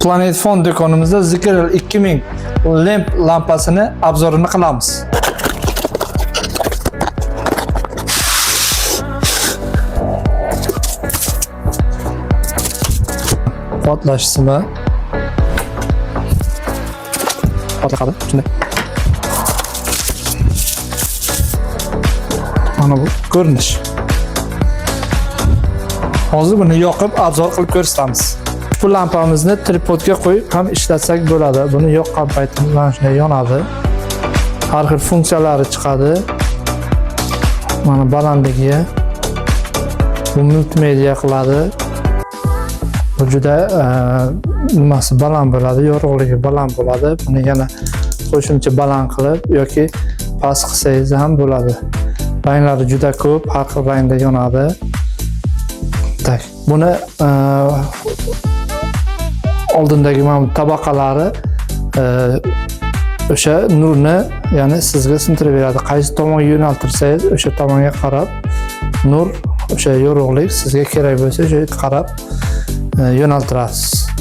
Planet Fon do'konimizda Zikr 2000 lamp lampasini obzorini qilamiz. Portlash simi. Portladi. Shunday. Mana bu ko'rinish. Hozir buni yoqib obzor qilib ko'rsatamiz. Bu lampamizni tripodga qo'yib ham ishlatsak bo'ladi. Buni yoqqan paytimizda mana shunday yonadi. Har xil funksiyalari chiqadi. Mana balandligi. Bu multimedia qiladi. Bu juda nimasi baland bo'ladi, yorug'ligi baland bo'ladi. Buni yana qo'shimcha baland qilib yoki past qilsangiz ham bo'ladi. Ranglari juda ko'p, har xil rangda yonadi. Tak, buni oldindagi mana tabaqalari o'sha nurni, ya'ni sizga sintirib beradi. Qaysi tomonga yo'naltirsangiz, o'sha tomonga qarab nur, o'sha yorug'lik sizga kerak bo'lsa, o'sha qarab yo'naltirasiz.